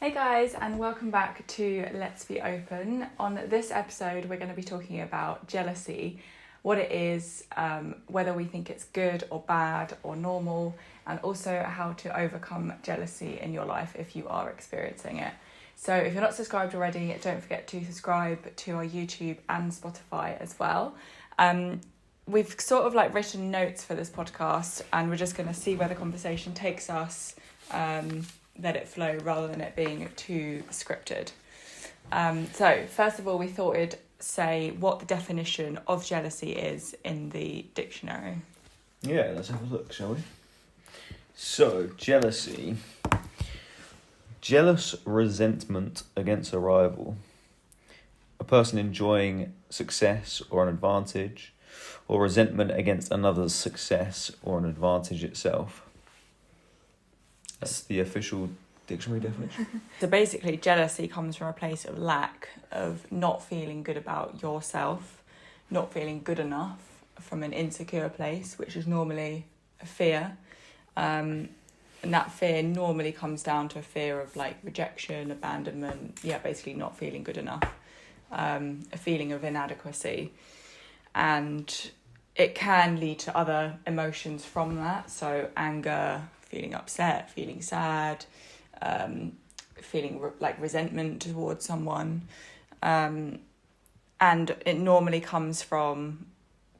Hey guys, and welcome back to Let's Be Open. On this episode, we're going to be talking about jealousy, what it is, whether we think it's good or bad or normal, and also how to overcome jealousy in your life if you are experiencing it. So if you're not subscribed already, don't forget to subscribe to our YouTube and Spotify as well. We've sort of written notes for this podcast, and we're just going to see where the conversation takes us. Let it flow rather than it being too scripted. So first of all, we thought we'd say what the definition of jealousy is in the dictionary. Yeah, let's have a look, shall we? So, jealousy. Jealous resentment against a rival. A person enjoying success or an advantage, or resentment against another's success or an advantage itself. That's the official dictionary definition. So basically, jealousy comes from a place of lack, of not feeling good about yourself, not feeling good enough, from an insecure place, which is normally a fear. And that fear normally comes down to a fear of rejection, abandonment, basically not feeling good enough, a feeling of inadequacy. And it can lead to other emotions from that, so anger, feeling upset, feeling sad, feeling resentment towards someone. And it normally comes from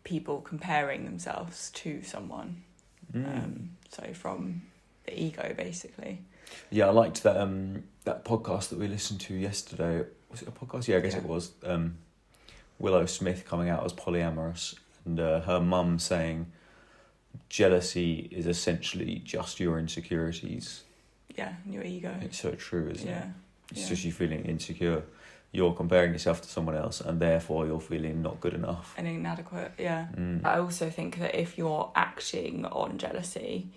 people comparing themselves to someone. So from the ego, basically. Yeah, I liked that that podcast that we listened to yesterday. Was it a podcast? Yeah, I guess it was. Willow Smith coming out as polyamorous, and her mum saying jealousy is essentially just your insecurities. Yeah, your ego. It's so true, isn't it? It's Yeah. just you feeling insecure. You're comparing yourself to someone else, and therefore you're feeling not good enough. And inadequate, yeah. I also think that if you're acting on jealousy,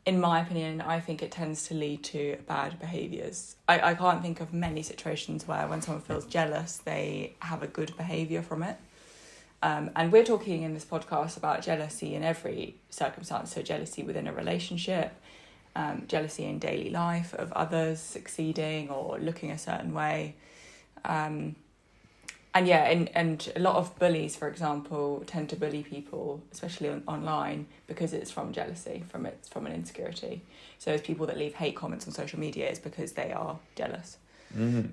in my opinion, I think it tends to lead to bad behaviours. I can't think of many situations where when someone feels jealous, they have a good behaviour from it. And we're talking in this podcast about jealousy in every circumstance. So jealousy within a relationship, jealousy in daily life of others succeeding or looking a certain way. And a lot of bullies, for example, tend to bully people, especially online, because it's from jealousy, from an insecurity. So those people that leave hate comments on social media is because they are jealous.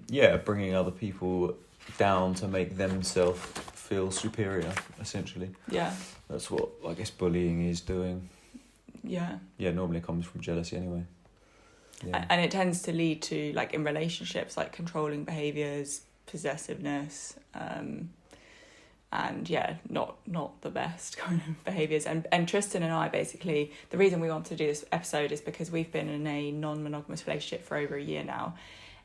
Yeah, bringing other people down to make themselves feel superior, essentially. Yeah. That's what I guess bullying is doing. Yeah. Yeah, normally comes from jealousy anyway. Yeah. And it tends to lead to, in relationships, controlling behaviours, possessiveness, and not the best kind of behaviours. And Tristan and I, basically, the reason we want to do this episode is because we've been in a non-monogamous relationship for over a year now.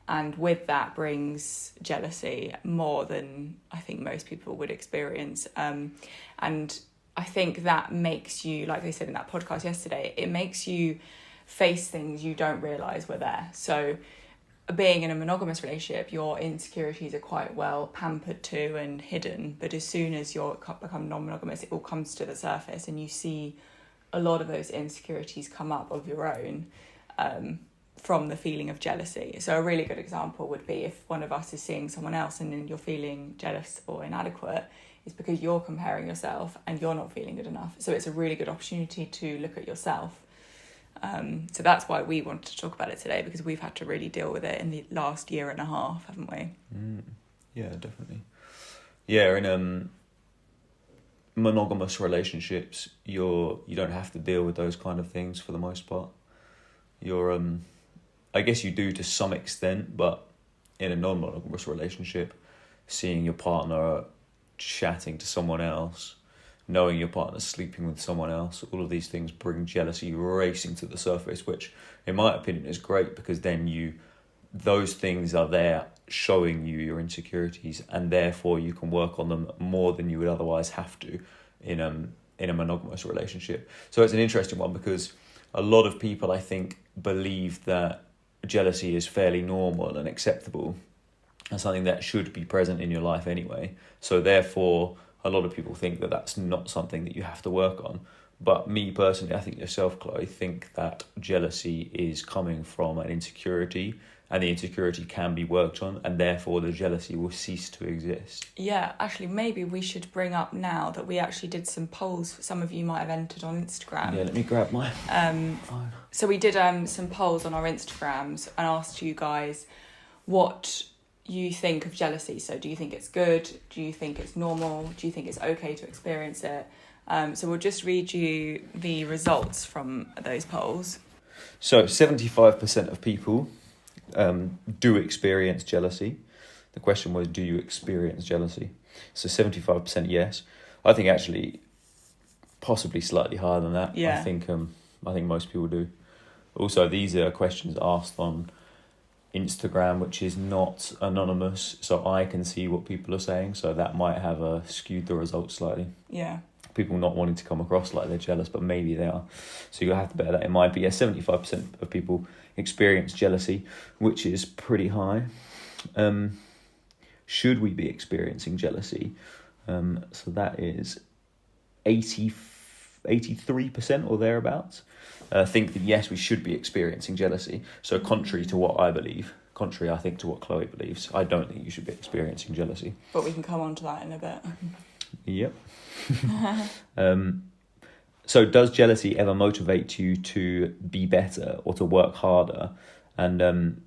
And with that brings jealousy more than I think most people would experience. And I think that makes you, like they said in that podcast yesterday, it makes you face things you don't realise were there. So being in a monogamous relationship, your insecurities are quite well pampered to and hidden. But as soon as you become non-monogamous, it all comes to the surface and you see a lot of those insecurities come up of your own, from the feeling of jealousy. So a really good example would be if one of us is seeing someone else and then you're feeling jealous or inadequate, it's because you're comparing yourself and you're not feeling good enough. So it's a really good opportunity to look at yourself. So that's why we wanted to talk about it today, because we've had to really deal with it in the last year and a half, haven't we? Yeah, definitely. Yeah, in monogamous relationships, you don't have to deal with those kind of things for the most part. You're I guess you do to some extent, but in a non-monogamous relationship, seeing your partner chatting to someone else, knowing your partner's sleeping with someone else, all of these things bring jealousy racing to the surface, which in my opinion is great, because then those things are there showing you your insecurities, and therefore you can work on them more than you would otherwise have to in a monogamous relationship. So it's an interesting one, because a lot of people, I think, believe that jealousy is fairly normal and acceptable and something that should be present in your life anyway. So therefore, a lot of people think that that's not something that you have to work on. But me personally, I think yourself, Chloe, think that jealousy is coming from an insecurity and the insecurity can be worked on, and therefore the jealousy will cease to exist. Yeah, actually, maybe we should bring up now that we actually did some polls. Some of you might have entered on Instagram. Yeah, let me grab my phone. So we did some polls on our Instagrams and asked you guys what you think of jealousy. So do you think it's good? Do you think it's normal? Do you think it's okay to experience it? So we'll just read you the results from those polls. So 75% of people do experience jealousy. The question was, do you experience jealousy? So 75% yes. I think actually possibly slightly higher than that. Yeah. I think most people do. Also, these are questions asked on Instagram, which is not anonymous, so I can see what people are saying, so that might have skewed the results slightly. Yeah. People not wanting to come across like they're jealous, but maybe they are. So you'll have to bear that in mind. But yeah, 75% of people experience jealousy, which is pretty high. Should we be experiencing jealousy? So that is 83% or thereabouts. Think that yes, we should be experiencing jealousy. So contrary to what I believe, I think to what Chloe believes, I don't think you should be experiencing jealousy. But we can come on to that in a bit. Yep. So does jealousy ever motivate you to be better or to work harder? And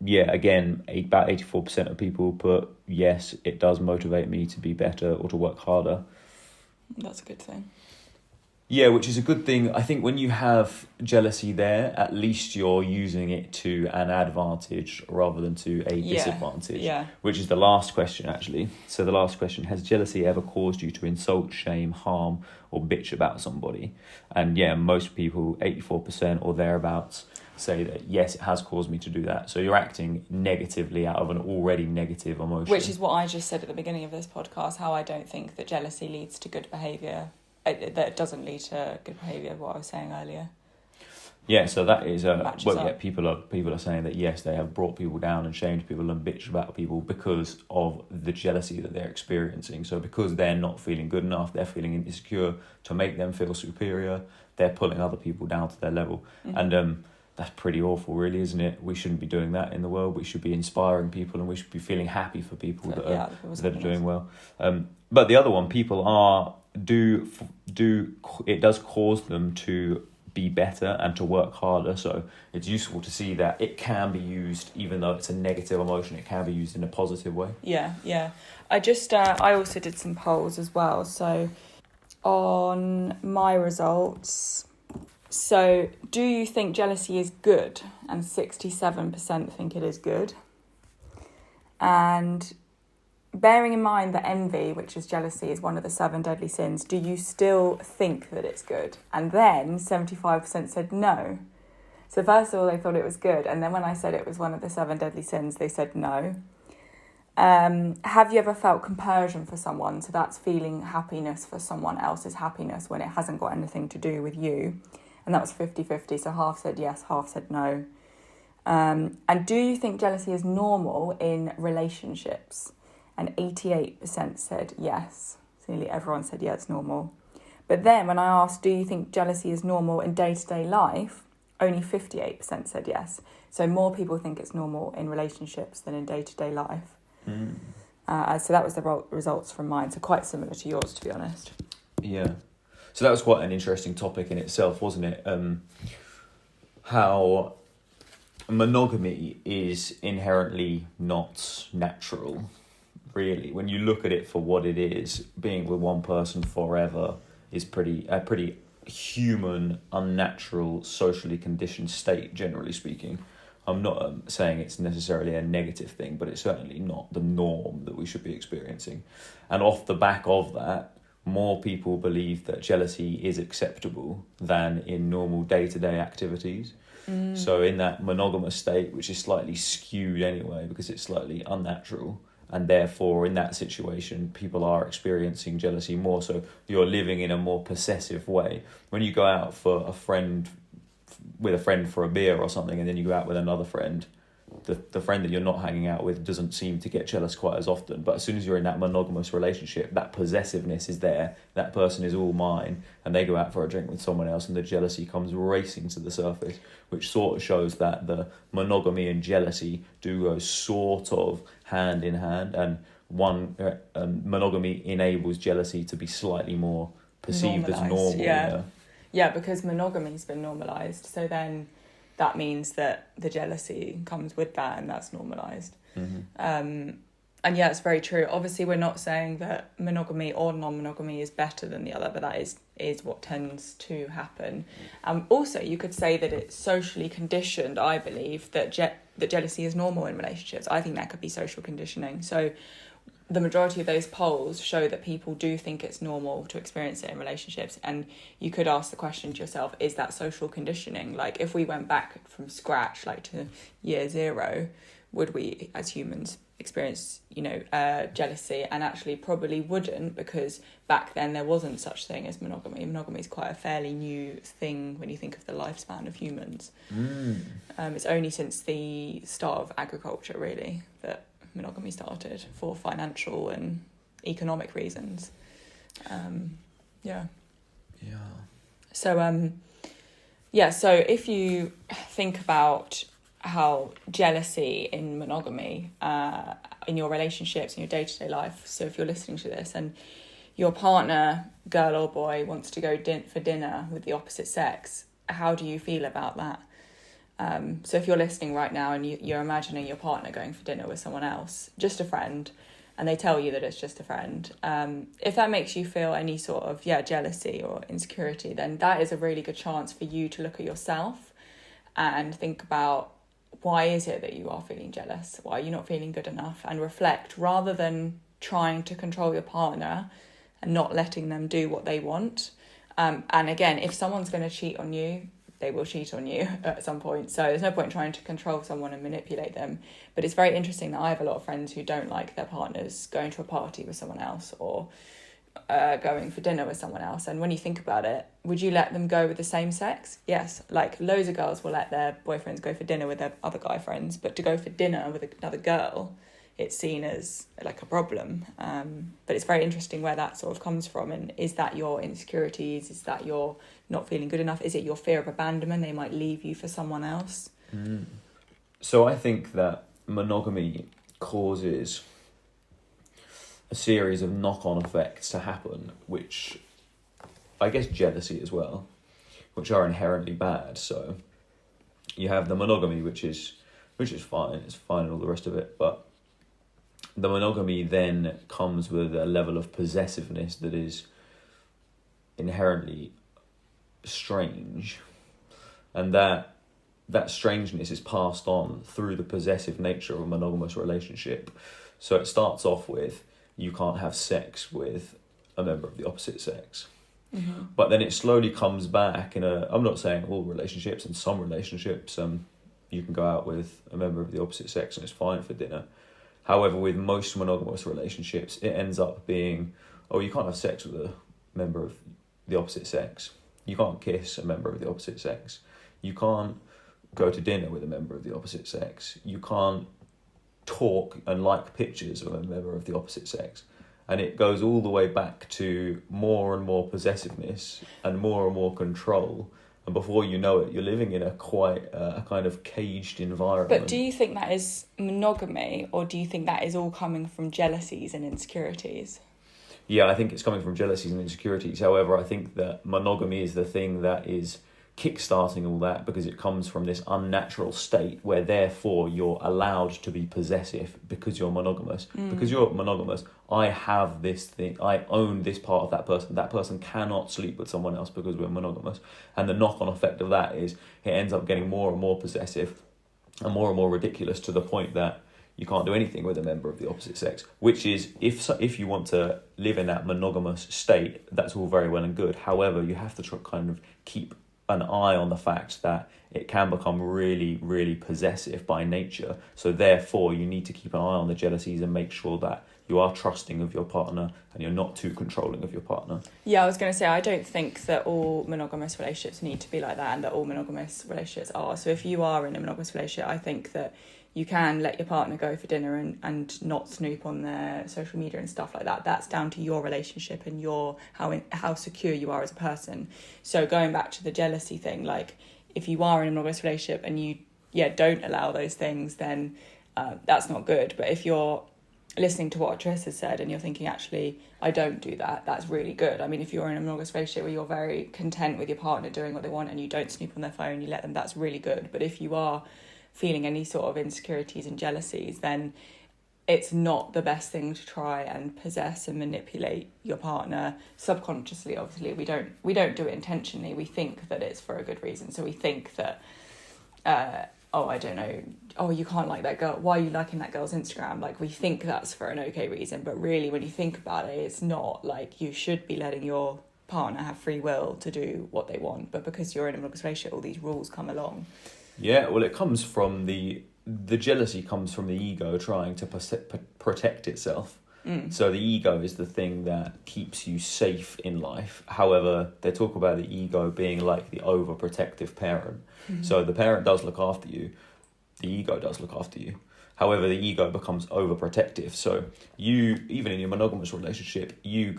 yeah, again, about 84% of people put yes, it does motivate me to be better or to work harder. That's a good thing. Yeah, which is a good thing. I think when you have jealousy there, at least you're using it to an advantage rather than to a disadvantage. Yeah. Which is the last question, actually. So the last question, has jealousy ever caused you to insult, shame, harm, or bitch about somebody? And yeah, most people, 84% or thereabouts, say that yes, it has caused me to do that. So you're acting negatively out of an already negative emotion. Which is what I just said at the beginning of this podcast, how I don't think that jealousy leads to good behaviour. That it doesn't lead to good behaviour, what I was saying earlier. Yeah, so that is people are saying that yes, they have brought people down and shamed people and bitched about people because of the jealousy that they're experiencing. So because they're not feeling good enough, they're feeling insecure, to make them feel superior, they're pulling other people down to their level. Mm-hmm. And that's pretty awful, really, isn't it? We shouldn't be doing that in the world. We should be inspiring people, and we should be feeling happy for people that are doing well. But the other one, people it does cause them to be better and to work harder. So it's useful to see that it can be used, even though it's a negative emotion, it can be used in a positive way. Yeah. I also did some polls as well. So on my results, so do you think jealousy is good? And 67% think it is good. And bearing in mind that envy, which is jealousy, is one of the 7 deadly sins, do you still think that it's good? And then 75% said no. So first of all, they thought it was good. And then when I said it was one of the 7 deadly sins, they said no. Have you ever felt compersion for someone? So that's feeling happiness for someone else's happiness when it hasn't got anything to do with you. And that was 50-50. So half said yes, half said no. And do you think jealousy is normal in relationships? And 88% said yes. So nearly everyone said yeah, it's normal. But then when I asked, do you think jealousy is normal in day-to-day life? Only 58% said yes. So more people think it's normal in relationships than in day-to-day life. So that was the results from mine. So quite similar to yours, to be honest. Yeah. So that was quite an interesting topic in itself, wasn't it? How monogamy is inherently not natural. Really, when you look at it for what it is, being with one person forever is a pretty human, unnatural, socially conditioned state, generally speaking. I'm not saying it's necessarily a negative thing, but it's certainly not the norm that we should be experiencing. And off the back of that, more people believe that jealousy is acceptable than in normal day-to-day activities. So in that monogamous state, which is slightly skewed anyway, because it's slightly unnatural, and therefore in that situation people are experiencing jealousy more. So you're living in a more possessive way. When you go out with a friend for a beer or something, and then you go out with another friend, the friend that you're not hanging out with doesn't seem to get jealous quite as often. But as soon as you're in that monogamous relationship, that possessiveness is there. That person is all mine, and they go out for a drink with someone else, and the jealousy comes racing to the surface, which sort of shows that the monogamy and jealousy do go sort of hand in hand, and monogamy enables jealousy to be slightly more perceived as normal. Yeah, because monogamy's been normalised, so then that means that the jealousy comes with that, and that's normalised. Mm-hmm. And yeah, it's very true. Obviously, we're not saying that monogamy or non-monogamy is better than the other, but that is what tends to happen. Also, you could say that it's socially conditioned, I believe, that jealousy is normal in relationships. I think that could be social conditioning. So the majority of those polls show that people do think it's normal to experience it in relationships. And you could ask the question to yourself, is that social conditioning? Like, if we went back from scratch, like to year zero, would we as humans experience, jealousy? And actually probably wouldn't, because back then there wasn't such thing as monogamy. Monogamy is quite a fairly new thing when you think of the lifespan of humans. It's only since the start of agriculture, really, that monogamy started, for financial and economic reasons. So if you think about how jealousy in monogamy, in your relationships, in your day-to-day life, so if you're listening to this and your partner, girl or boy, wants to go for dinner with the opposite sex, how do you feel about that? So if you're listening right now and you're imagining your partner going for dinner with someone else, just a friend, and they tell you that it's just a friend, if that makes you feel any sort of jealousy or insecurity, then that is a really good chance for you to look at yourself and think about, why is it that you are feeling jealous? Why are you not feeling good enough? And reflect, rather than trying to control your partner and not letting them do what they want. And again, if someone's going to cheat on you, they will cheat on you at some point. So there's no point trying to control someone and manipulate them. But it's very interesting that I have a lot of friends who don't like their partners going to a party with someone else, or going for dinner with someone else. And when you think about it, would you let them go with the same sex? Yes. Like, loads of girls will let their boyfriends go for dinner with their other guy friends, but to go for dinner with another girl, it's seen as like a problem. But it's very interesting where that sort of comes from. And is that your insecurities? Is that your not feeling good enough? Is it your fear of abandonment? They might leave you for someone else. So I think that monogamy causes a series of knock-on effects to happen, which I guess jealousy as well, which are inherently bad. So you have the monogamy, which is fine, it's fine and all the rest of it, but the monogamy then comes with a level of possessiveness that is inherently strange, and that strangeness is passed on through the possessive nature of a monogamous relationship. So it starts off with, you can't have sex with a member of the opposite sex. Mm-hmm. But then it slowly comes back I'm not saying all relationships, in some relationships, you can go out with a member of the opposite sex and it's fine for dinner. However, with most monogamous relationships, it ends up being, you can't have sex with a member of the opposite sex. You can't kiss a member of the opposite sex. You can't go to dinner with a member of the opposite sex. You can't talk and like pictures of a member of the opposite sex. And it goes all the way back to more and more possessiveness and more control. And before you know it, you're living in a kind of caged environment. But do you think that is monogamy, or do you think that is all coming from jealousies and insecurities? Yeah, I think it's coming from jealousies and insecurities. However, I think that monogamy is the thing that is kickstarting all that, because it comes from this unnatural state where therefore you're allowed to be possessive because you're monogamous. Because you're monogamous, I have this thing, I own this part of that person. That person cannot sleep with someone else because we're monogamous. And the knock-on effect of that is it ends up getting more and more possessive and more ridiculous, to the point that you can't do anything with a member of the opposite sex, which is, if you want to live in that monogamous state, that's all very well and good. However, you have to kind of keep an eye on the fact that it can become really, really possessive by nature. So therefore, you need to keep an eye on the jealousies and make sure that you are trusting of your partner and you're not too controlling of your partner. Yeah, I was going to say, I don't think that all monogamous relationships need to be like that, and that all monogamous relationships are. So if you are in a monogamous relationship, I think that you can let your partner go for dinner and not snoop on their social media and stuff like that. That's down to your relationship and how secure you are as a person. So going back to the jealousy thing, like if you are in a monogamous relationship and you don't allow those things, then that's not good. But if you're listening to what Tristan said and you're thinking, actually, I don't do that, that's really good. I mean, if you're in a monogamous relationship where you're very content with your partner doing what they want and you don't snoop on their phone, you let them, that's really good. But if you are feeling any sort of insecurities and jealousies, then it's not the best thing to try and possess and manipulate your partner subconsciously. Obviously, we don't do it intentionally. We think that it's for a good reason. So we think that I don't know, you can't like that girl, why are you liking that girl's Instagram? Like, we think that's for an okay reason, but really when you think about it, it's not. Like, you should be letting your partner have free will to do what they want, but because you're in a monogamous relationship, all these rules come along. Yeah, well, it comes from the jealousy comes from the ego trying to protect itself. So the ego is the thing that keeps you safe in life. However, they talk about the ego being like the overprotective parent. So the parent does look after you, the ego does look after you. However, the ego becomes overprotective. So you, even in your monogamous relationship, you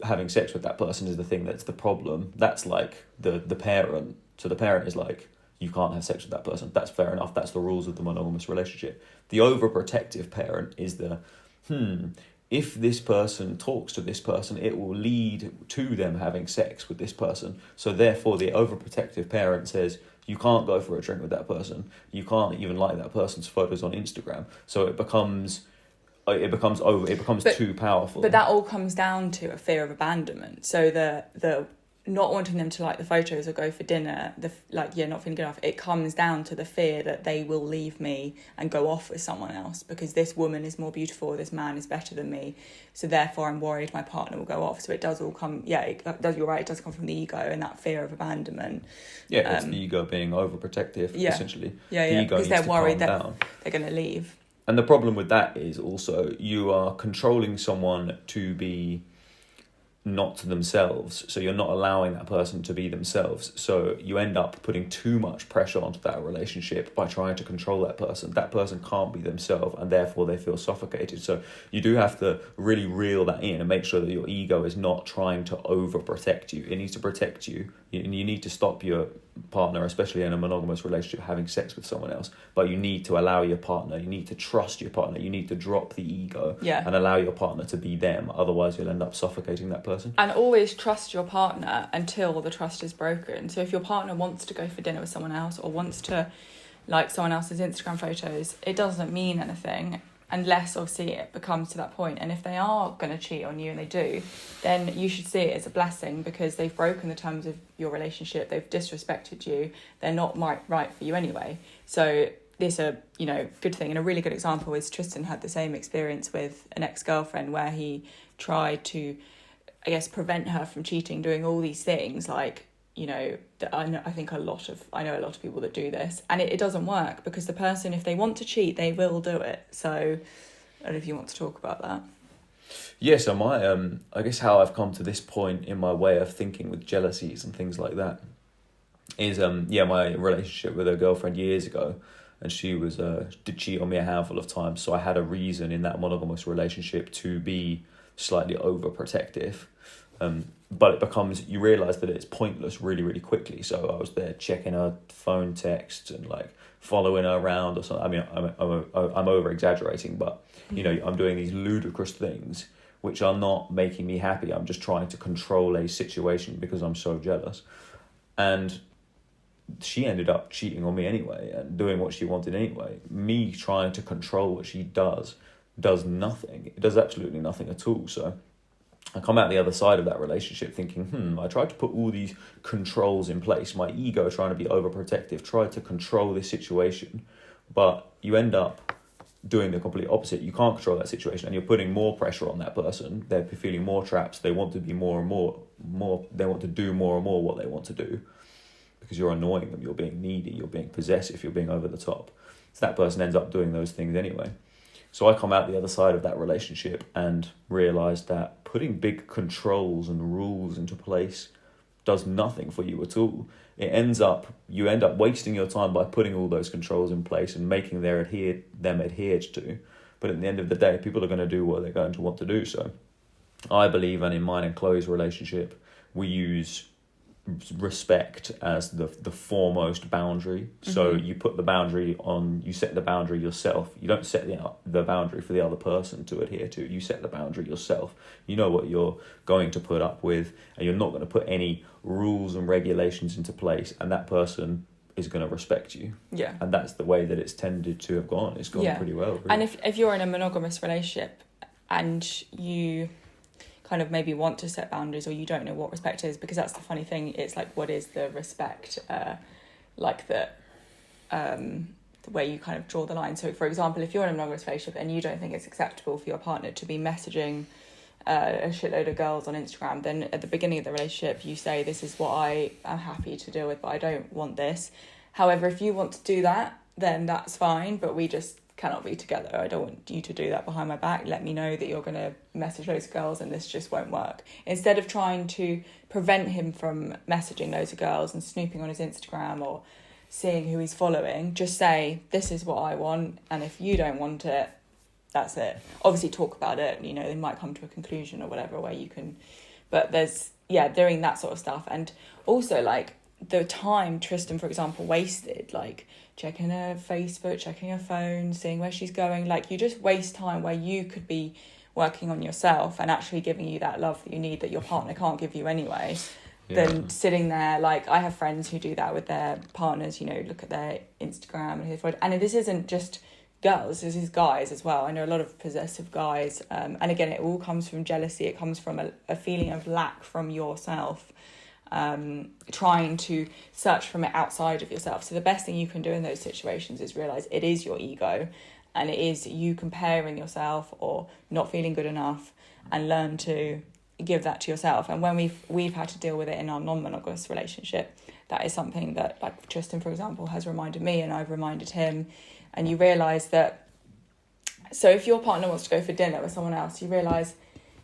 having sex with that person is the thing that's the problem. That's like the parent. So the parent is like, you can't have sex with that person. That's fair enough. That's the rules of the monogamous relationship. The overprotective parent is if this person talks to this person, it will lead to them having sex with this person. So therefore, the overprotective parent says, you can't go for a drink with that person. You can't even like that person's photos on Instagram. So it becomes too powerful. But that all comes down to a fear of abandonment. So the not wanting them to like the photos or go for dinner, not feeling good enough, it comes down to the fear that they will leave me and go off with someone else because this woman is more beautiful, this man is better than me, so therefore I'm worried my partner will go off. So it does all come, you're right, it does come from the ego and that fear of abandonment. It's the ego being overprotective, essentially. The ego because they're worried that down. They're going to leave. And the problem with that is also you are controlling someone to be not themselves, so you're not allowing that person to be themselves, so you end up putting too much pressure onto that relationship by trying to control that person. That person can't be themselves and therefore they feel suffocated. So you do have to really reel that in and make sure that your ego is not trying to overprotect you. It needs to protect you, and you need to stop your partner, especially in a monogamous relationship, having sex with someone else. But you need to allow your partner, you need to trust your partner, you need to drop the ego and allow your partner to be them. Otherwise you'll end up suffocating that person. And always trust your partner until the trust is broken. So if your partner wants to go for dinner with someone else or wants to like someone else's Instagram photos, it doesn't mean anything unless obviously it becomes to that point. And if they are going to cheat on you, and they do, then you should see it as a blessing because they've broken the terms of your relationship, they've disrespected you, they're not right for you anyway. So this good thing. And a really good example is Tristan had the same experience with an ex-girlfriend where he tried to, I guess, prevent her from cheating, doing all these things like, I know a lot of people that do this, and it doesn't work because the person, if they want to cheat, they will do it. So I don't know if you want to talk about that. Yeah, so my I guess how I've come to this point in my way of thinking with jealousies and things like that is my relationship with a girlfriend years ago, and she was did cheat on me a handful of times, so I had a reason in that monogamous relationship to be slightly overprotective. But it becomes, you realise that it's pointless really, really quickly. So I was there checking her phone texts and like following her around or something. I mean, I'm over exaggerating, but I'm doing these ludicrous things which are not making me happy. I'm just trying to control a situation because I'm so jealous. And she ended up cheating on me anyway and doing what she wanted anyway. Me trying to control what she does nothing. It does absolutely nothing at all. So I come out the other side of that relationship thinking, I tried to put all these controls in place. My ego, trying to be overprotective, tried to control this situation, but you end up doing the complete opposite. You can't control that situation and you're putting more pressure on that person. They're feeling more trapped. They want to be more and more, they want to do more and more what they want to do because you're annoying them, you're being needy, you're being possessive, you're being over the top. So that person ends up doing those things anyway. So I come out the other side of that relationship and realised that putting big controls and rules into place does nothing for you at all. You end up wasting your time by putting all those controls in place and making them adhered to. But at the end of the day, people are going to do what they're going to want to do. So I believe, and in mine and Chloe's relationship, we use respect as the foremost boundary. So you put the boundary on, you set the boundary yourself. You don't set the boundary for the other person to adhere to. You set the boundary yourself. You know what you're going to put up with, and you're not going to put any rules and regulations into place, and that person is going to respect you. Yeah. And that's the way that it's tended to have gone. It's gone pretty well, really. And if you're in a monogamous relationship and you kind of maybe want to set boundaries, or you don't know what respect is, because that's the funny thing, it's like, what is the respect, like the way you kind of draw the line. So for example, if you're in a monogamous relationship and you don't think it's acceptable for your partner to be messaging a shitload of girls on Instagram, then at the beginning of the relationship you say, this is what I am happy to deal with, but I don't want this. However, if you want to do that, then that's fine, but we just cannot be together. I don't want you to do that behind my back. Let me know that you're going to message loads of girls and this just won't work. Instead of trying to prevent him from messaging loads of girls and snooping on his Instagram or seeing who he's following, just say, this is what I want, and if you don't want it, that's it. Obviously talk about it, you know, they might come to a conclusion or whatever where you can, but there's, doing that sort of stuff. And also, like, the time Tristan, for example, wasted, like checking her Facebook, checking her phone, seeing where she's going, like, you just waste time where you could be working on yourself and actually giving you that love that you need, that your partner can't give you anyway. Than sitting there. Like, I have friends who do that with their partners, you know, look at their Instagram and his photo. And this isn't just girls, this is guys as well. I know a lot of possessive guys, and again, it all comes from jealousy. It comes from a feeling of lack from yourself, trying to search from it outside of yourself. So the best thing you can do in those situations is realize it is your ego, and it is you comparing yourself or not feeling good enough, and learn to give that to yourself. And when we've had to deal with it in our non-monogamous relationship, that is something that, like, Tristan, for example, has reminded me and I've reminded him. And you realise that, so if your partner wants to go for dinner with someone else, you realise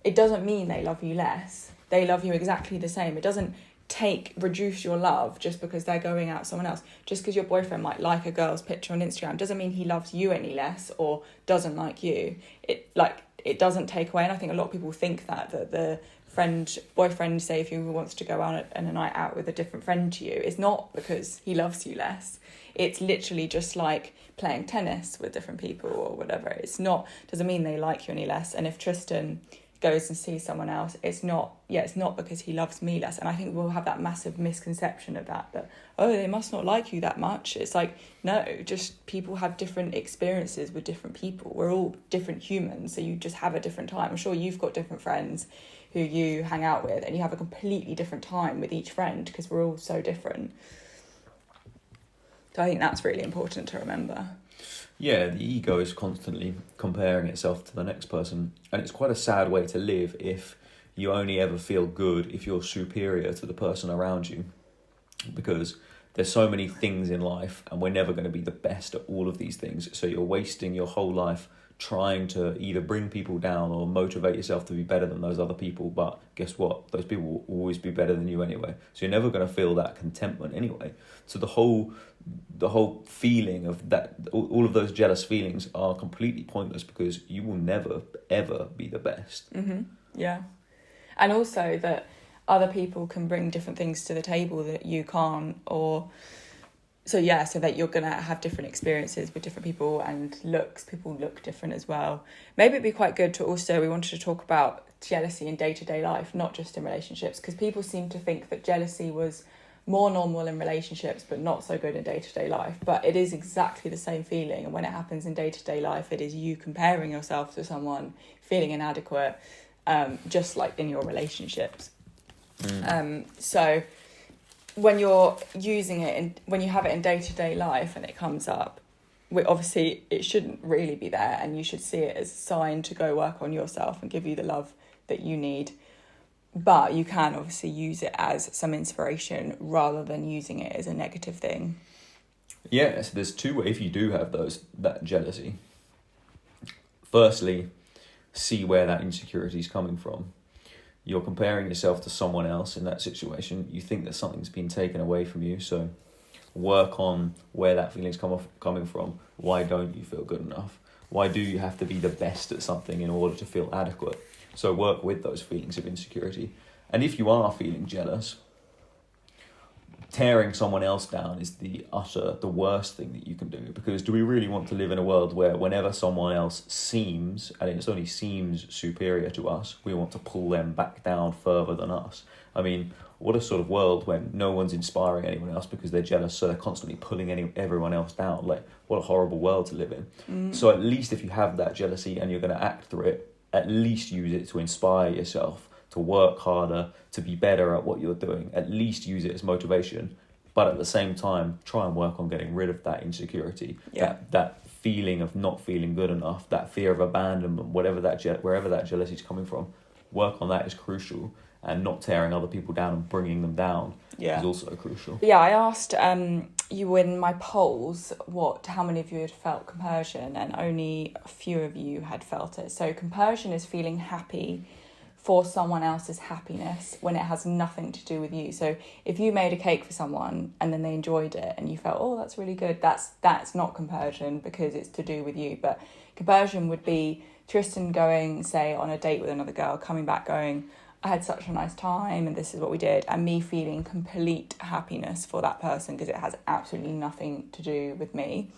it doesn't mean they love you less. They love you exactly the same. It doesn't reduce your love just because they're going out with someone else. Just because your boyfriend might like a girl's picture on Instagram doesn't mean he loves you any less or doesn't like you. It doesn't take away. And I think a lot of people think that the boyfriend, say if he wants to go out on a night out with a different friend to you, it's not because he loves you less. It's literally just like playing tennis with different people or whatever. Doesn't mean they like you any less. And if Tristan goes and sees someone else, it's not because he loves me less. And I think we'll have that massive misconception of that, oh, they must not like you that much. It's like, no, just people have different experiences with different people. We're all different humans, so you just have a different time. I'm sure you've got different friends who you hang out with, and you have a completely different time with each friend because we're all so different. So I think that's really important to remember. Yeah, the ego is constantly comparing itself to the next person. And it's quite a sad way to live if you only ever feel good if you're superior to the person around you. Because there's so many things in life and we're never going to be the best at all of these things. So you're wasting your whole life trying to either bring people down or motivate yourself to be better than those other people. But guess what? Those people will always be better than you anyway. So you're never going to feel that contentment anyway. So the whole feeling of that, all of those jealous feelings are completely pointless because you will never, ever be the best. Mm-hmm. Yeah. And also that other people can bring different things to the table that you can't, so that you're going to have different experiences with different people, and people look different as well. Maybe it'd be quite good to also, we wanted to talk about jealousy in day-to-day life, not just in relationships, because people seem to think that jealousy was more normal in relationships but not so good in day-to-day life. But it is exactly the same feeling, and when it happens in day-to-day life, it is you comparing yourself to someone, feeling inadequate, just like in your relationships. So when you're using it when you have it in day-to-day life and it comes up, obviously it shouldn't really be there, and you should see it as a sign to go work on yourself and give you the love that you need. But you can obviously use it as some inspiration rather than using it as a negative thing. Yeah, so there's two ways if you do have that jealousy. Firstly, see where that insecurity is coming from. you're comparing yourself to someone else in that situation. You think that something's been taken away from you. So work on where that feeling's coming from. Why don't you feel good enough? Why do you have to be the best at something in order to feel adequate? So work with those feelings of insecurity. And if you are feeling jealous, tearing someone else down is the worst thing that you can do. Because do we really want to live in a world where whenever someone else seems, and it only seems, superior to us, we want to pull them back down further than us? I mean, what a sort of world when no one's inspiring anyone else because they're jealous, so they're constantly pulling everyone else down. Like, what a horrible world to live in. So at least if you have that jealousy and you're going to act through it, at least use it to inspire yourself, to work harder, to be better at what you're doing. At least use it as motivation. But at the same time, try and work on getting rid of that insecurity, that feeling of not feeling good enough, that fear of abandonment, wherever that jealousy is coming from. Work on that is crucial, and not tearing other people down and bringing them down is also crucial. Yeah, I asked you in my polls how many of you had felt compersion, and only a few of you had felt it. So compersion is feeling happy for someone else's happiness when it has nothing to do with you. So if you made a cake for someone and then they enjoyed it and you felt, oh, that's really good, that's not compersion because it's to do with you. But compersion would be Tristan going, say, on a date with another girl, coming back going, I had such a nice time and this is what we did, and me feeling complete happiness for that person because it has absolutely nothing to do with me.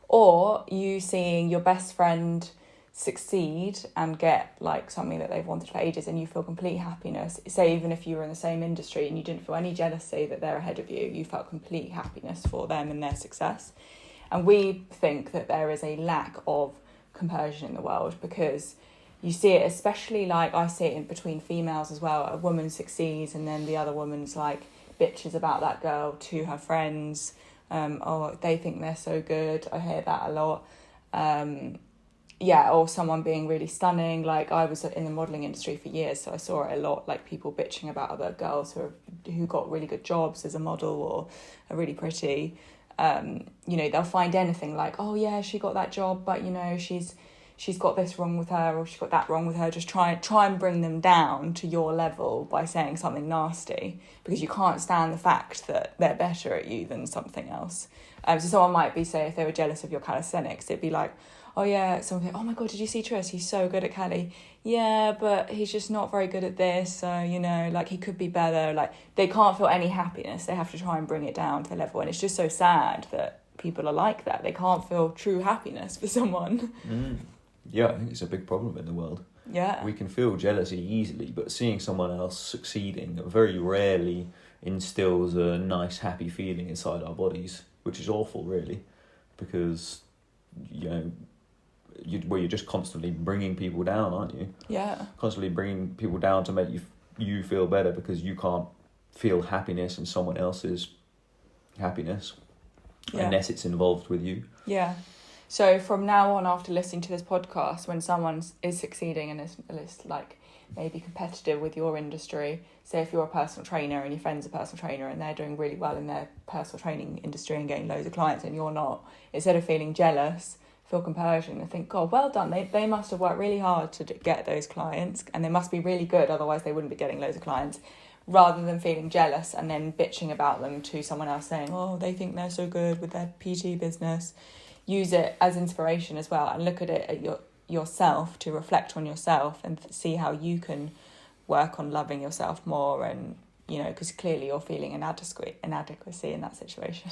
Or you seeing your best friend succeed and get like something that they've wanted for ages and you feel complete happiness. Say even if you were in the same industry and you didn't feel any jealousy that they're ahead of you, you felt complete happiness for them and their success. And we think that there is a lack of compersion in the world because you see it, especially like I see it in between females as well. A woman succeeds and then the other woman's like bitches about that girl to her friends. Oh, they think they're so good. I hear that a lot. Or someone being really stunning. Like I was in the modelling industry for years, so I saw it a lot, like people bitching about other girls who got really good jobs as a model or are really pretty. They'll find anything like, oh yeah, she got that job, but she's got this wrong with her or she's got that wrong with her. Just try and bring them down to your level by saying something nasty because you can't stand the fact that they're better at you than something else. So someone might be, say, if they were jealous of your calisthenics, it'd be like, oh yeah, someone think, oh my God, did you see Tris? He's so good at Cali. Yeah, but he's just not very good at this. So, like he could be better. Like they can't feel any happiness. They have to try and bring it down to the level. And it's just so sad that people are like that. They can't feel true happiness for someone. Yeah, I think it's a big problem in the world. Yeah. We can feel jealousy easily, but seeing someone else succeeding very rarely instills a nice, happy feeling inside our bodies, which is awful, really, because, you're just constantly bringing people down, aren't you? Yeah. Constantly bringing people down to make you feel better because you can't feel happiness in someone else's happiness unless it's involved with you. Yeah. So from now on, after listening to this podcast, when someone is succeeding and is like maybe competitive with your industry, say if you're a personal trainer and your friend's a personal trainer and they're doing really well in their personal training industry and getting loads of clients and you're not, instead of feeling jealous, feel compersion and think, God, well done. They must have worked really hard to get those clients and they must be really good, otherwise they wouldn't be getting loads of clients, rather than feeling jealous and then bitching about them to someone else saying, oh, they think they're so good with their PT business. Use it as inspiration as well and look at it at yourself to reflect on yourself and see how you can work on loving yourself more and, because clearly you're feeling inadequacy in that situation.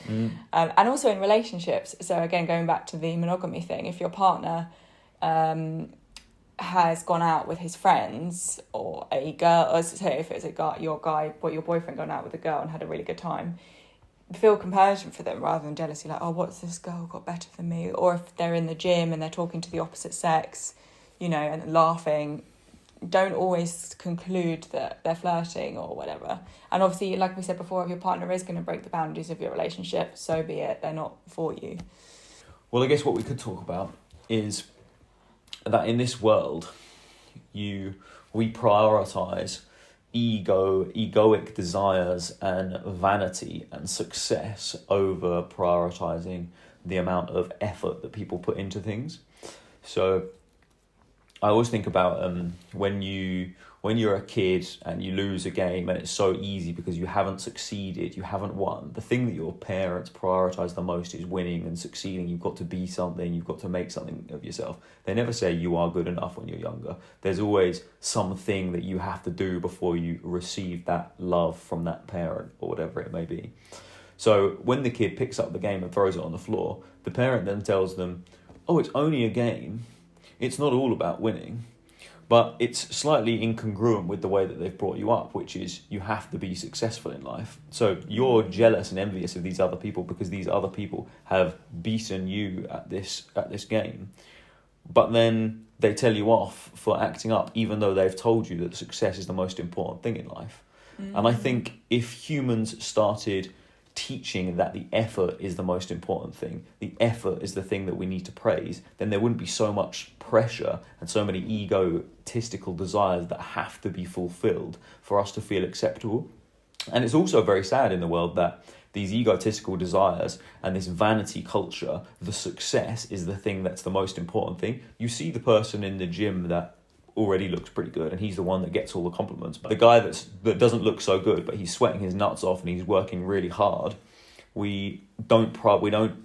And also in relationships. So again, going back to the monogamy thing, if your partner has gone out with his friends or a girl, or say if it's your boyfriend gone out with a girl and had a really good time, feel compersion for them rather than jealousy, like, oh, what's this girl got better than me? Or if they're in the gym and they're talking to the opposite sex, and laughing, don't always conclude that they're flirting or whatever. And obviously, like we said before, if your partner is going to break the boundaries of your relationship, so be it, they're not for you. Well, I guess what we could talk about is that in this world, we prioritise egoic desires and vanity and success over prioritising the amount of effort that people put into things. So I always think about when you're a kid and you lose a game and it's so easy because you haven't succeeded, you haven't won. The thing that your parents prioritize the most is winning and succeeding. You've got to be something, you've got to make something of yourself. They never say you are good enough when you're younger. There's always something that you have to do before you receive that love from that parent or whatever it may be. So when the kid picks up the game and throws it on the floor, the parent then tells them, oh, it's only a game. It's not all about winning. But it's slightly incongruent with the way that they've brought you up, which is you have to be successful in life. So you're jealous and envious of these other people because these other people have beaten you at this game. But then they tell you off for acting up, even though they've told you that success is the most important thing in life. And I think if humans started teaching that the effort is the most important thing, the effort is the thing that we need to praise, then there wouldn't be so much pressure and so many egotistical desires that have to be fulfilled for us to feel acceptable. And it's also very sad in the world that these egotistical desires and this vanity culture, the success is the thing that's the most important thing. You see the person in the gym that already looks pretty good and he's the one that gets all the compliments, but the guy that doesn't look so good but he's sweating his nuts off and he's working really hard, we don't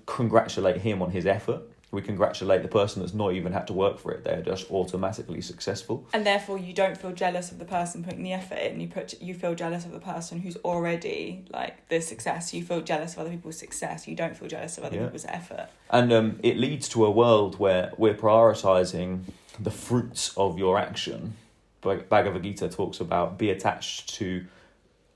congratulate him on his effort. We congratulate the person that's not even had to work for it. They're just automatically successful, and therefore you don't feel jealous of the person putting the effort in. You feel jealous of the person who's already like the success. You feel jealous of other people's success. You don't feel jealous of other people's effort. And it leads to a world where we're prioritizing the fruits of your action. Bhagavad Gita talks about be attached to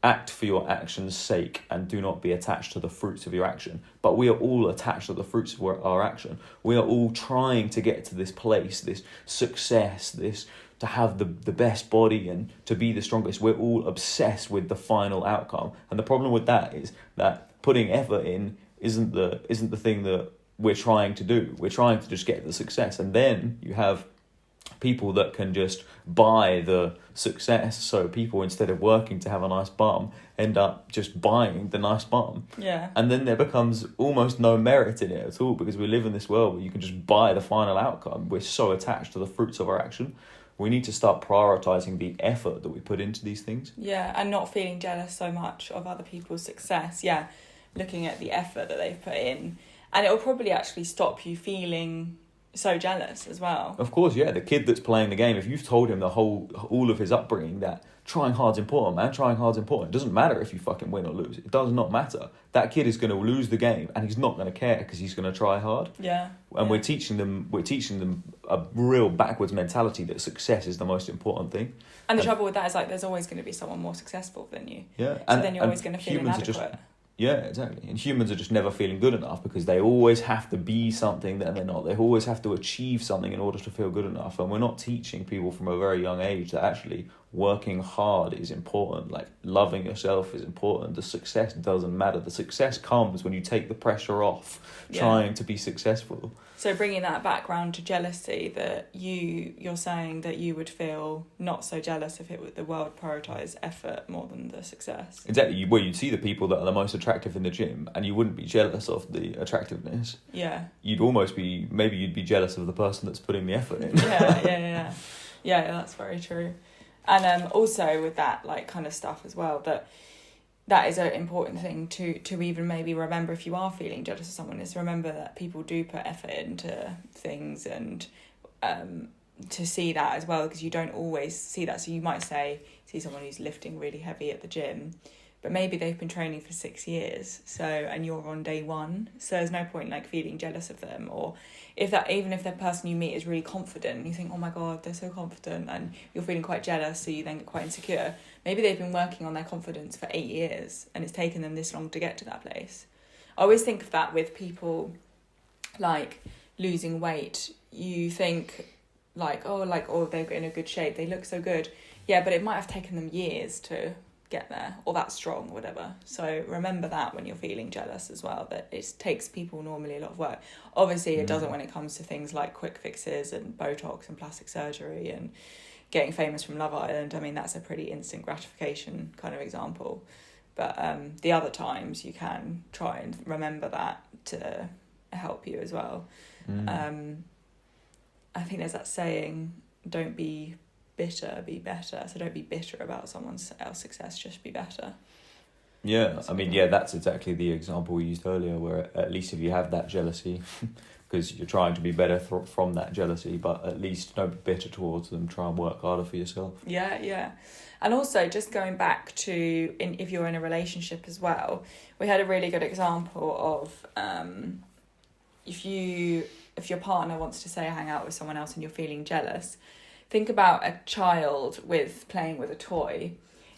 act for your action's sake and do not be attached to the fruits of your action. But we are all attached to the fruits of our action. We are all trying to get to this place, this success, this to have the best body and to be the strongest. We're all obsessed with the final outcome. And the problem with that is that putting effort in isn't the thing that we're trying to do. We're trying to just get the success. And then you have people that can just buy the success. So people, instead of working to have a nice bum, end up just buying the nice bum. Yeah. And then there becomes almost no merit in it at all, because we live in this world where you can just buy the final outcome. We're so attached to the fruits of our action. We need to start prioritizing the effort that we put into these things. Yeah, and not feeling jealous so much of other people's success. Yeah, looking at the effort that they've put in. And it'll probably actually stop you feeling so jealous as well. Of course, yeah. The kid that's playing the game, if you've told him all of his upbringing that trying hard's important, man, trying hard's important. It doesn't matter if you fucking win or lose. It does not matter. That kid is going to lose the game and he's not going to care because he's going to try hard. Yeah. And we're teaching them a real backwards mentality that success is the most important thing. And the trouble with that is like there's always going to be someone more successful than you. Yeah. So then you're always going to feel inadequate. Yeah, exactly. And humans are just never feeling good enough because they always have to be something that they're not. They always have to achieve something in order to feel good enough. And we're not teaching people from a very young age that actually working hard is important. Like loving yourself is important. The success doesn't matter. The success comes when you take the pressure off trying to be successful. So bringing that background to jealousy, that you're saying that you would feel not so jealous if the world prioritised effort more than the success. Exactly. You'd see the people that are the most attractive in the gym and you wouldn't be jealous of the attractiveness. Yeah. You'd be jealous of the person that's putting the effort in. Yeah, that's very true. And also with that like kind of stuff as well, that is an important thing to even maybe remember if you are feeling jealous of someone, is remember that people do put effort into things, and to see that as well, because you don't always see that. So you might see someone who's lifting really heavy at the gym, but maybe they've been training for 6 years, and you're on day one, so there's no point like feeling jealous of them. Or even if the person you meet is really confident and you think, oh my god, they're so confident, and you're feeling quite jealous, so you then get quite insecure. Maybe they've been working on their confidence for 8 years and it's taken them this long to get to that place. I always think of that with people like losing weight. You think oh they're in a good shape, they look so good. Yeah, but it might have taken them years to get there, or that strong or whatever. So remember that when you're feeling jealous as well, that it takes people normally a lot of work. Obviously it doesn't when it comes to things like quick fixes and Botox and plastic surgery and getting famous from Love Island. I mean, that's a pretty instant gratification kind of example. But the other times you can try and remember that to help you as well. I think there's that saying, don't be bitter, be better. So don't be bitter about someone else's success, just be better. Yeah, I mean, yeah, that's exactly the example we used earlier, where at least if you have that jealousy, because you're trying to be better from that jealousy, but at least don't be bitter towards them, try and work harder for yourself. Yeah. And also, just going back to if you're in a relationship as well, we had a really good example of if your partner wants to, say, hang out with someone else and you're feeling jealous, think about a child playing with a toy.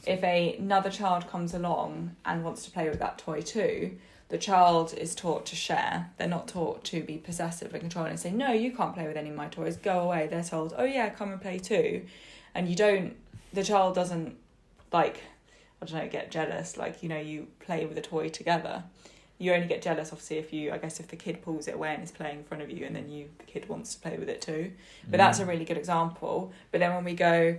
If another child comes along and wants to play with that toy too, the child is taught to share. They're not taught to be possessive and controlling and say, no, you can't play with any of my toys, go away. They're told, oh yeah, come and play too. And the child doesn't, like, I don't know, get jealous. Like, you know, you play with a toy together. You only get jealous, obviously, if the kid pulls it away and is playing in front of you, and then the kid wants to play with it too. But that's a really good example. But then when we go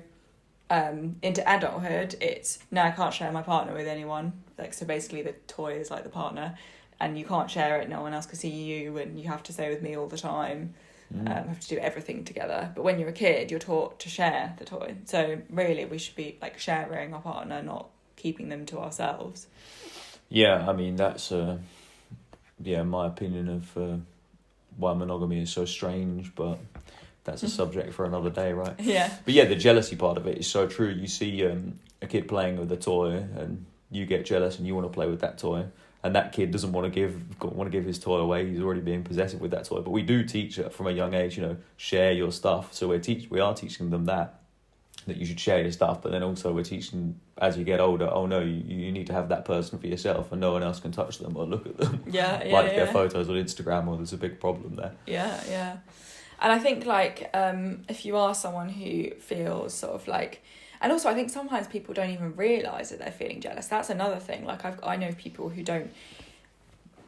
into adulthood, it's, no, I can't share my partner with anyone. Like, so basically the toy is like the partner, and you can't share it, no one else can see you, and you have to stay with me all the time. Have to do everything together. But when you're a kid, you're taught to share the toy. So really we should be like sharing our partner, not keeping them to ourselves. Yeah, I mean, that's my opinion of why monogamy is so strange, but that's a subject for another day, right? Yeah. But yeah, the jealousy part of it is so true. You see a kid playing with a toy and you get jealous and you want to play with that toy, and that kid doesn't want to give his toy away. He's already being possessive with that toy. But we do teach it from a young age, you know, share your stuff. So we are teaching them that you should share your stuff, but then also we're teaching as you get older, oh no, you need to have that person for yourself and no one else can touch them or look at them. Their photos on Instagram, or there's a big problem there. Yeah. And I think, like, if you are someone who feels sort of like, and also I think sometimes people don't even realise that they're feeling jealous. That's another thing. Like, I know people who don't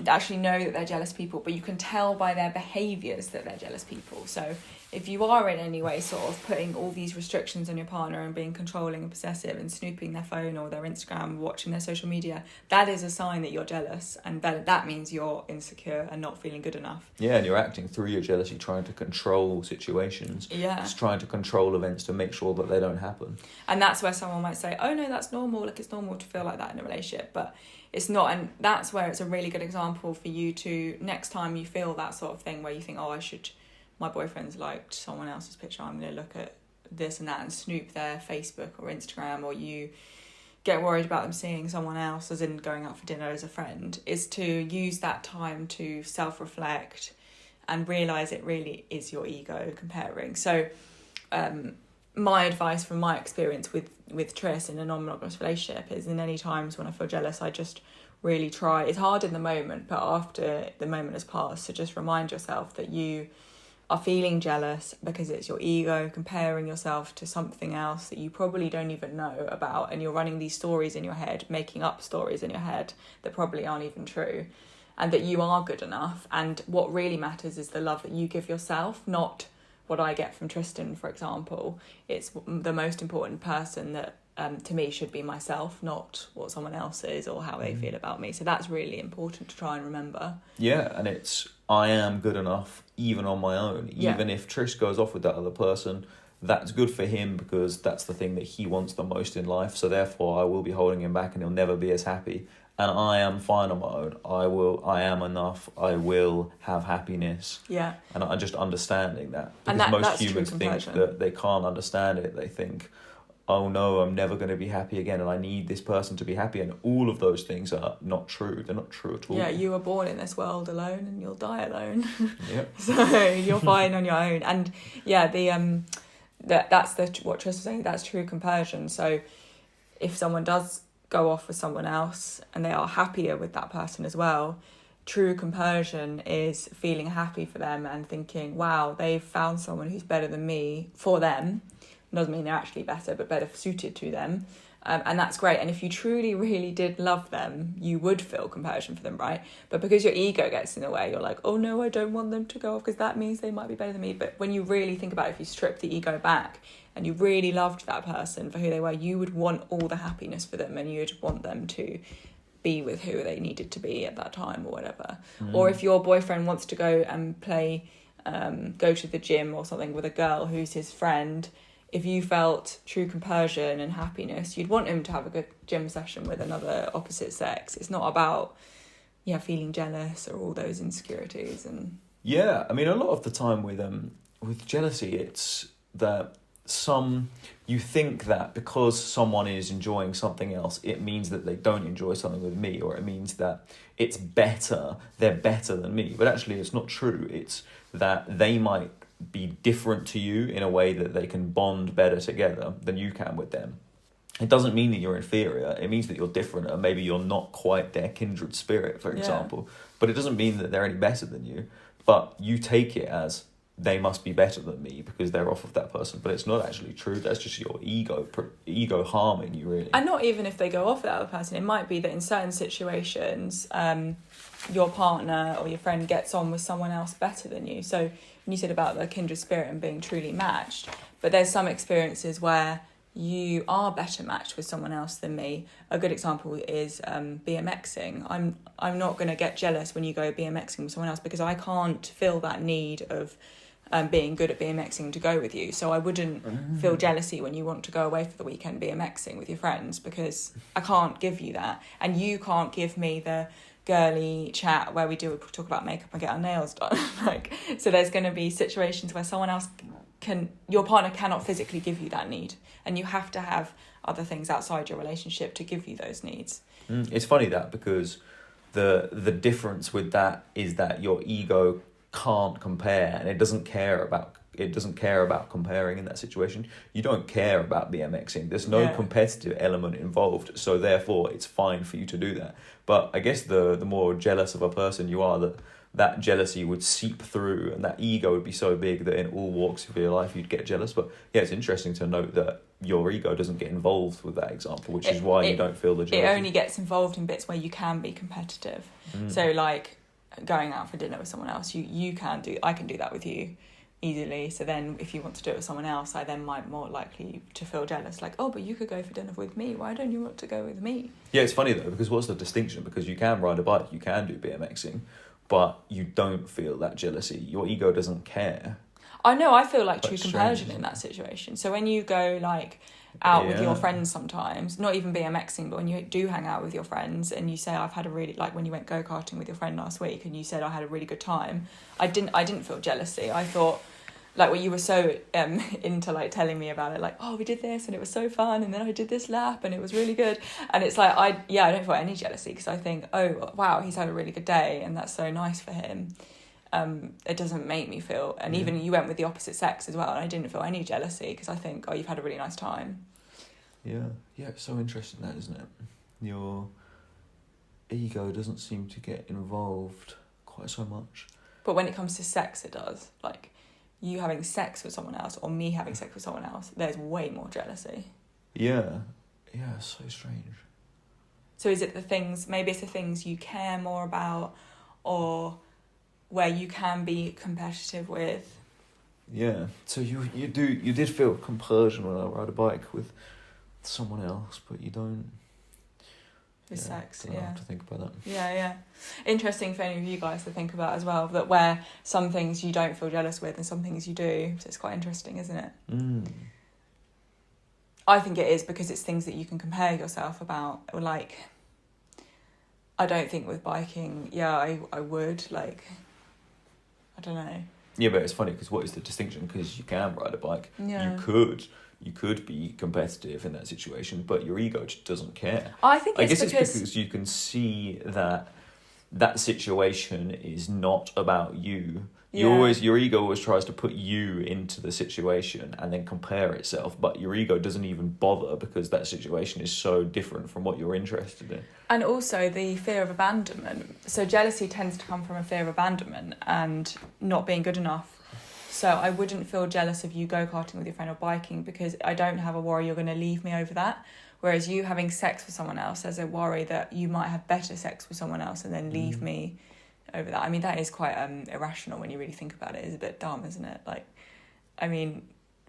actually know that they're jealous people, but you can tell by their behaviours that they're jealous people. So if you are in any way sort of putting all these restrictions on your partner and being controlling and possessive and snooping their phone or their Instagram, watching their social media, that is a sign that you're jealous, and that means you're insecure and not feeling good enough. Yeah, and you're acting through your jealousy, trying to control situations. Yeah. Just trying to control events to make sure that they don't happen. And that's where someone might say, oh no, that's normal, like it's normal to feel like that in a relationship, but it's not. And that's where it's a really good example for you to, next time you feel that sort of thing where you think, oh, my boyfriend's liked someone else's picture, I'm going to look at this and that and snoop their Facebook or Instagram, or you get worried about them seeing someone else, as in going out for dinner as a friend, is to use that time to self-reflect and realise it really is your ego comparing. So my advice from my experience with Tris in a non-monogamous relationship is, in any times when I feel jealous, I just really try, it's hard in the moment, but after the moment has passed, to just remind yourself that you are feeling jealous because it's your ego comparing yourself to something else that you probably don't even know about, and you're running these stories in your head, making up stories in your head that probably aren't even true, and that you are good enough. And what really matters is the love that you give yourself, not what I get from Tristan, for example. It's the most important person that to me should be myself, not what someone else is or how they feel about me. So that's really important to try and remember. Yeah, and it's, I am good enough even on my own. Even if Tris goes off with that other person, that's good for him because that's the thing that he wants the most in life. So therefore I will be holding him back and he'll never be as happy. And I am fine on my own. I am enough. I will have happiness. Yeah. And I'm just understanding that. Because most humans think that they can't understand it. They think, oh no, I'm never going to be happy again and I need this person to be happy. And all of those things are not true. They're not true at all. Yeah, you were born in this world alone and you'll die alone. Yep. So you're fine on your own. And yeah, that's what Tris was saying, that's true compersion. So if someone does go off with someone else and they are happier with that person as well, true compersion is feeling happy for them and thinking, wow, they've found someone who's better than me for them. Doesn't mean they're actually better, but better suited to them. And that's great. And if you truly, really did love them, you would feel compersion for them, right? But because your ego gets in the way, you're like, oh no, I don't want them to go off because that means they might be better than me. But when you really think about it, if you strip the ego back and you really loved that person for who they were, you would want all the happiness for them and you'd want them to be with who they needed to be at that time or whatever. Or if your boyfriend wants to go and play go to the gym or something with a girl who's his friend, if you felt true compersion and happiness, you'd want him to have a good gym session with another opposite sex. It's not about feeling jealous or all those insecurities. And yeah, I mean, a lot of the time with jealousy, it's that you think that because someone is enjoying something else, it means that they don't enjoy something with me, or it means that they're better than me. But actually it's not true. It's that they might be different to you in a way that they can bond better together than you can with them. It doesn't mean that you're inferior. It means that you're different, and maybe you're not quite their kindred spirit, for example. But it doesn't mean that they're any better than you. But you take it as they must be better than me because they're off of that person. But it's not actually true. That's just your ego harming you, really. And not even if they go off that other person. It might be that in certain situations, your partner or your friend gets on with someone else better than you. So when you said about the kindred spirit and being truly matched, but there's some experiences where you are better matched with someone else than me. A good example is BMXing. I'm not going to get jealous when you go BMXing with someone else because I can't feel that need of being good at BMXing to go with you. So I wouldn't feel jealousy when you want to go away for the weekend BMXing with your friends because I can't give you that. And you can't give me the girly chat where we talk about makeup and get our nails done. So there's going to be situations where someone else your partner cannot physically give you that need, and you have to have other things outside your relationship to give you those needs. It's funny that because the difference with that is that your ego can't compare, and it doesn't care about comparing in that situation. You don't care about BMXing. There's no competitive element involved, so therefore it's fine for you to do that. But I guess the more jealous of a person you are, that jealousy would seep through, and that ego would be so big that in all walks of your life you'd get jealous. But yeah, it's interesting to note that your ego doesn't get involved with that example, which is why you don't feel the jealousy. It only gets involved in bits where you can be competitive. So like going out for dinner with someone else, I can do that with you easily. So then if you want to do it with someone else, I then might more likely to feel jealous, like, oh, but you could go for dinner with me, why don't you want to go with me? Yeah, it's funny though, because what's the distinction? Because you can ride a bike, you can do BMXing, but you don't feel that jealousy. Your ego doesn't care. I know, I feel like true compersion in that situation. So when you go like out with your friends sometimes, not even BMXing, but when you do hang out with your friends and you say, I've had a really, like when you went go-karting with your friend last week and you said, I had a really good time, I didn't feel jealousy. I thought, like, well, you were so into like telling me about it, like, oh, we did this and it was so fun, and then I did this lap and it was really good. And it's like, I don't feel any jealousy because I think, oh, wow, he's had a really good day and that's so nice for him. It doesn't make me feel, and even you went with the opposite sex as well, and I didn't feel any jealousy because I think, oh, you've had a really nice time. Yeah, it's so interesting that, isn't it? Your ego doesn't seem to get involved quite so much. But when it comes to sex, it does. Like, you having sex with someone else or me having sex with someone else, there's way more jealousy. Yeah, it's so strange. So is it maybe it's the things you care more about, or where you can be competitive with? Yeah, so you did feel compersion when I ride a bike with someone else, but you don't with sex. I have to think about that. Yeah. Interesting for any of you guys to think about as well, that where some things you don't feel jealous with and some things you do. So it's quite interesting, isn't it? I think it is, because it's things that you can compare yourself about. Like, I don't think with biking, I would, like, I don't know. Yeah, but it's funny because what is the distinction? Because you can ride a bike. Yeah. You could be competitive in that situation, but your ego just doesn't care. I guess it's because you can see that situation is not about you. Yeah. Your ego always tries to put you into the situation and then compare itself, but your ego doesn't even bother because that situation is so different from what you're interested in. And also the fear of abandonment. So jealousy tends to come from a fear of abandonment and not being good enough. So I wouldn't feel jealous of you go-karting with your friend or biking because I don't have a worry you're going to leave me over that. Whereas you having sex with someone else, there's a worry that you might have better sex with someone else and then leave me over that. I mean, that is quite irrational when you really think about it. It's a bit dumb, isn't it? Like, I mean,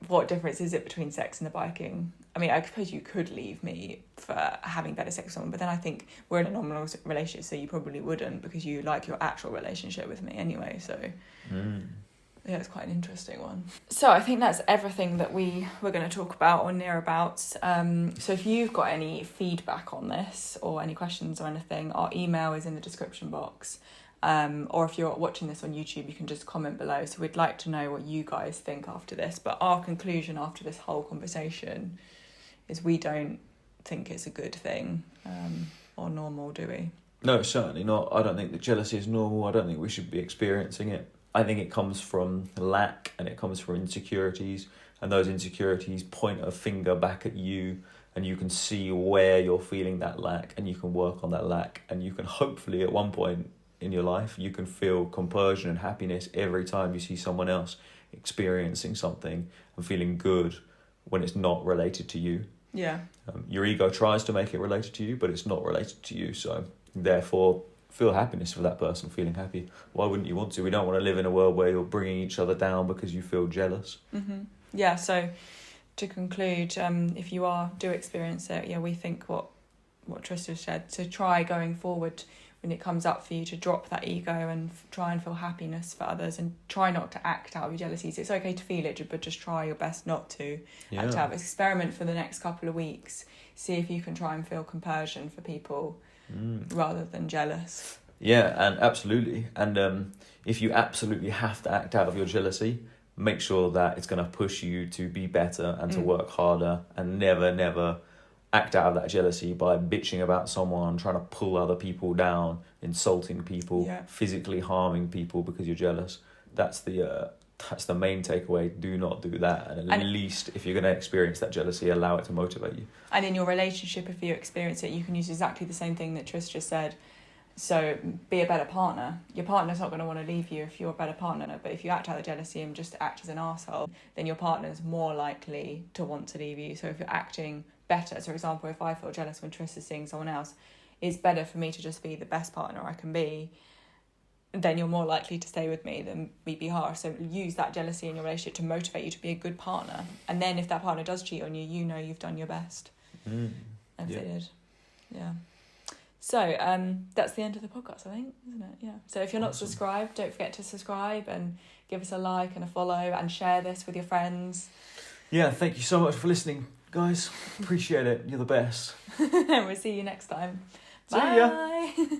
what difference is it between sex and the biking? I mean, I suppose you could leave me for having better sex with someone, but then I think we're in a non-monogamous relationship, so you probably wouldn't because you like your actual relationship with me anyway, so... Yeah, it's quite an interesting one. So I think that's everything that we were going to talk about or near about. So if you've got any feedback on this or any questions or anything, our email is in the description box. Or if you're watching this on YouTube, you can just comment below. So we'd like to know what you guys think after this. But our conclusion after this whole conversation is we don't think it's a good thing or normal, do we? No, certainly not. I don't think that jealousy is normal. I don't think we should be experiencing it. I think it comes from lack and it comes from insecurities. And those insecurities point a finger back at you, and you can see where you're feeling that lack and you can work on that lack. And you can hopefully at one point in your life, you can feel compersion and happiness every time you see someone else experiencing something and feeling good when it's not related to you. Yeah. Your ego tries to make it related to you, but it's not related to you. So therefore, feel happiness for that person feeling happy. Why wouldn't you want to? We don't want to live in a world where you're bringing each other down because you feel jealous. Mm-hmm. Yeah, so to conclude, if you do experience it, we think what Tristan said, to try going forward when it comes up for you to drop that ego and try and feel happiness for others and try not to act out of your jealousies. It's okay to feel it, but just try your best not to act out. Experiment for the next couple of weeks. See if you can try and feel compersion for people rather than jealous. Yeah, and absolutely. And if you absolutely have to act out of your jealousy, make sure that it's going to push you to be better and to work harder, and never act out of that jealousy by bitching about someone, trying to pull other people down, insulting people, physically harming people because you're jealous. That's the main takeaway. Do not do that. And at least if you're going to experience that jealousy, allow it to motivate you. And in your relationship, if you experience it, you can use exactly the same thing that Tris just said. So be a better partner. Your partner's not going to want to leave you if you're a better partner, but if you act out of jealousy and just act as an arsehole, then your partner's more likely to want to leave you. So if you're acting better, so for example, if I feel jealous when Tris is seeing someone else, it's better for me to just be the best partner I can be, then you're more likely to stay with me than me be harsh. So use that jealousy in your relationship to motivate you to be a good partner. And then if that partner does cheat on you, you know you've done your best. If they did. Yeah. So that's the end of the podcast, I think, isn't it? Yeah. So if you're not subscribed, don't forget to subscribe and give us a like and a follow and share this with your friends. Yeah, thank you so much for listening, guys. Appreciate it. You're the best. We'll see you next time. See ya. Bye.